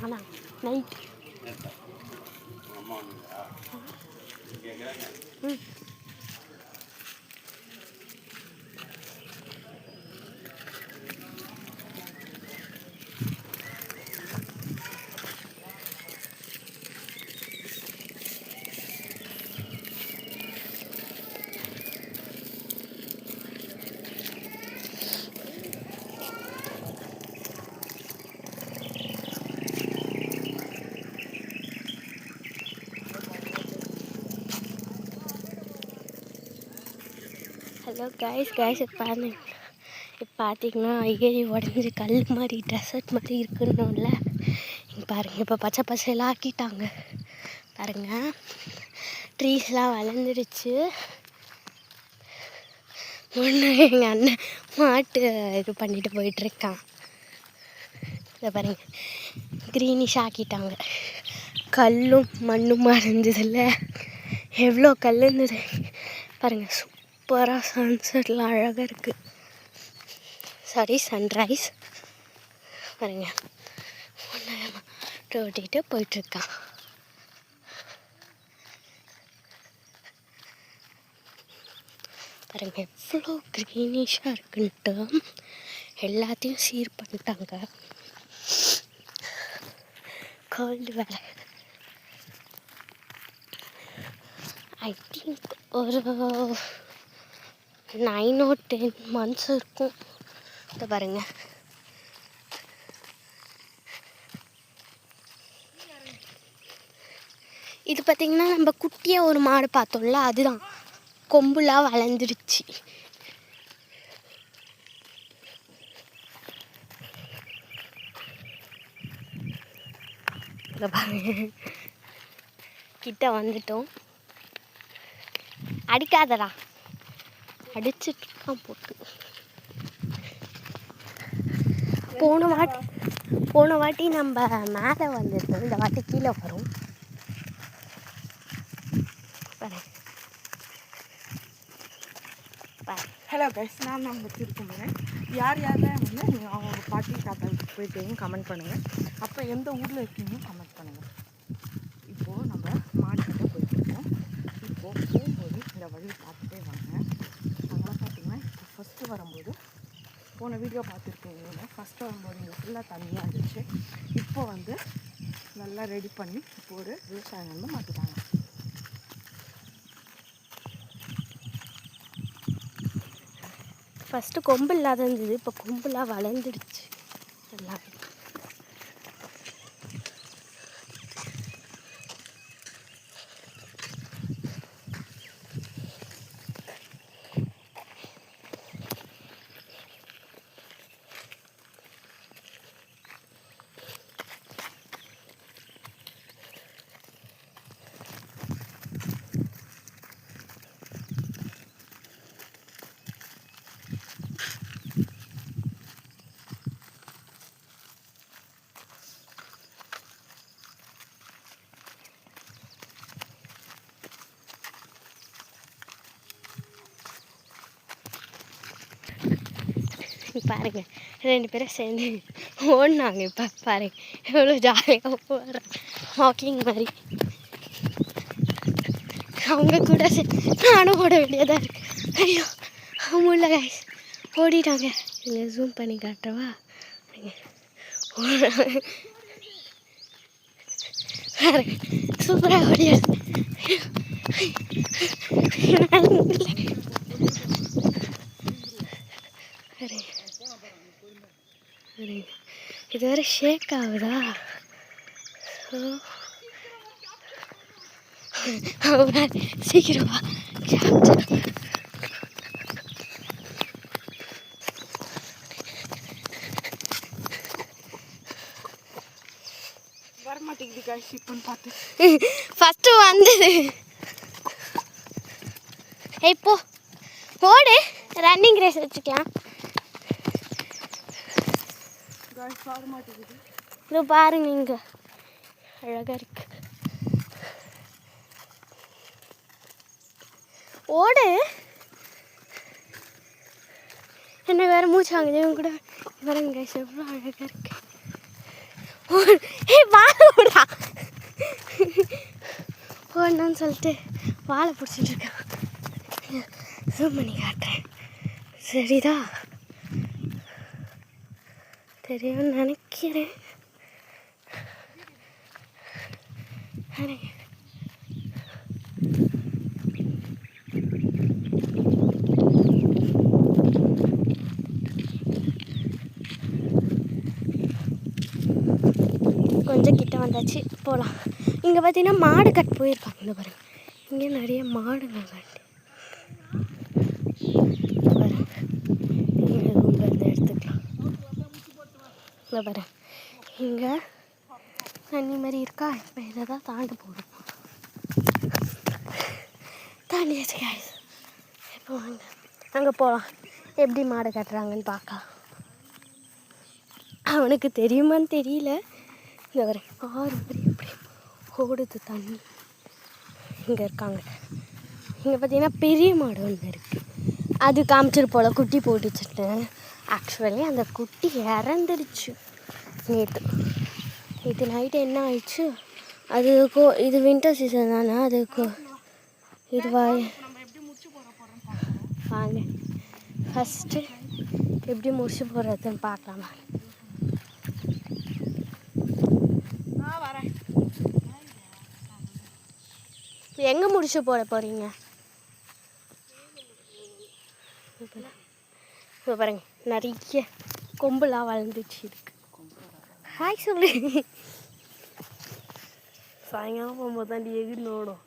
ஆனால் நைட் ம் hello guys பாருங்க இப்போ பார்த்தீங்கன்னா ஏறி உடஞ்சி கல் மாதிரி டெசர்ட் மாதிரி இருக்குன்னோம்ல இங்கே பாருங்கள் இப்போ பச்சை பசையெல்லாம் ஆக்கிட்டாங்க பாருங்கள் ட்ரீஸ்லாம் வளர்ந்துருச்சு ஒன்று எங்கள் அண்ணன் மாட்டு இது பண்ணிட்டு போயிட்டுருக்கான் இதை பாருங்கள் க்ரீனிஷ் ஆக்கிட்டாங்க கல்லும் மண்ணுமா இருந்ததில்ல எவ்வளோ கல் இருந்தது பாருங்கள் சூப்பராக சன்செட்லாம் அழகாக இருக்குது சாரி சன்ரைஸ் பாருங்க ஓட்டிகிட்டு போயிட்டுருக்கான் பாருங்க எவ்வளோ க்ரீனிஷாக இருக்குன்ட்டு எல்லாத்தையும் சீர் பண்ணிட்டாங்க கோல்டு வேலை ஐ திங்க் ஒரு 9 or 10 months இருக்கும் இதை பாருங்க இது பார்த்திங்கன்னா நம்ம குட்டியாக ஒரு மாடு பார்த்தோம்ல அதுதான் கொம்புலாம் வளர்ந்துருச்சு இதை பாருங்க கிட்ட வந்துட்டோம் அடிக்காதடா அடிச்சிட்ருக்கான் போட்டு போன வாட்டி நம்ம மேலே வந்துருக்கோம் இந்த வாட்டி கீழே வரும் ஹலோ கைஸ் நான் வச்சுருக்கேன் யாரெல்லாம் வந்து அவங்க பாட்டி தாத்தாவுக்கு போயிட்டு கமெண்ட் பண்ணுங்கள் அப்போ எந்த ஊரில் இருக்கீங்க கமெண்ட் பண்ணுங்கள் இப்போது நம்ம மாட்டுக்கிட்ட போயிட்டுருக்கோம் இப்போது போகும்போது இந்த வழியை பார்த்துட்டே வாங்க அதெல்லாம் பார்த்திங்கன்னா இப்போ ஃபஸ்ட்டு வரும்போது போன வீடியோ பார்த்துருக்கீங்க ஃபஸ்ட்டு வரும்போது இங்கே ஃபுல்லாக தண்ணியாக இருந்துச்சு இப்போ வந்து நல்லா ரெடி பண்ணி இப்போ ஒரு விவசாயம் வந்து மாற்றிட்டாங்க ஃபஸ்ட்டு கொம்பு இல்லாத இருந்தது இப்போ கொம்புலாம் வளர்ந்துடுச்சு எல்லாம் பாருங்க 2 பேரும் சேர்ந்து ஓடினாங்க இப்போ பாருங்க எவ்வளோ ஜாலியாக போகிற வாக்கிங் மாதிரி அவங்க கூட நானும் ஓட வேண்டியதாக இருக்கு ஐயோ முடியல கைஸ் ஓடிட்டாங்க இங்கே ஜூம் பண்ணி காட்டுறவா சூப்பராக ஓடியாது இது வேறு ஷேக் ஆகுதா சீக்கிரமா வரமாட்டேங்குது கைஸ் இப்போன்னு பார்த்து ஃபஸ்ட்டு வந்தது இப்போ ஓடு ரன்னிங் ரேஸ் வச்சுக்கலாம் இது பாருங்க இங்க அழகா இருக்கு ஓடு என்ன வேற மூச்சு வாங்குது இவங்க கூட பாருங்க எவ்வளோ அழகா இருக்கு வாழை விடா போடணும்னு சொல்லிட்டு வாழை பிடிச்சிட்டு இருக்கேன். ஜூம் பண்ணி காட்டுறேன். சரிதா தெரியும்னு நினைக்கிறேன். கொஞ்சம் கிட்ட வந்தாச்சு, போகலாம். இங்கே பார்த்தீங்கன்னா மாடு கட் போயிருக்காங்க. இந்த பாருங்க, இங்கே நிறைய மாடுங்க கட்டி பாருங்க. இங்கே ரூம்ல இருந்து எடுத்துக்கலாம். இங்கே பாருங்க, இங்கே தண்ணி மாதிரி இருக்கா. இப்போ இதை தான் தாண்ட போகணும். தாண்டியாச்சு guys. இப்போ வாங்க அங்கே போகலாம். எப்படி மாடு கட்டுறாங்கன்னு பார்க்கலாம். அவனுக்கு தெரியுமான்னு தெரியல. இங்கே வர ஆறு மாதிரி எப்படி ஓடுது தண்ணி. இங்கே இருக்காங்க. இங்கே பார்த்தீங்கன்னா பெரிய மாடு ஒன்று இருக்குது. அது காமிச்சிரு போல் குட்டி போட்டுச்சுட்டு. ஆக்சுவலி அந்த குட்டி இறந்துடுச்சு நேற்று நைட்டு. என்ன ஆயிடுச்சு, அது இது வின்டர் சீசன் தானே, அதுக்கு இது வாங்க ஃபஸ்ட்டு எப்படி முடிச்சு போடுறதுன்னு பார்க்கலாமா. எங்கே முடிச்சு போட போகிறீங்க? இப்போ பாருங்க, நிறைய கொம்புலாம் வளர்ந்துச்சு இருக்கு. ஹாய் சொல்லு. சாயங்காலம் போகும்போது தான் எகிரி ஓடும்.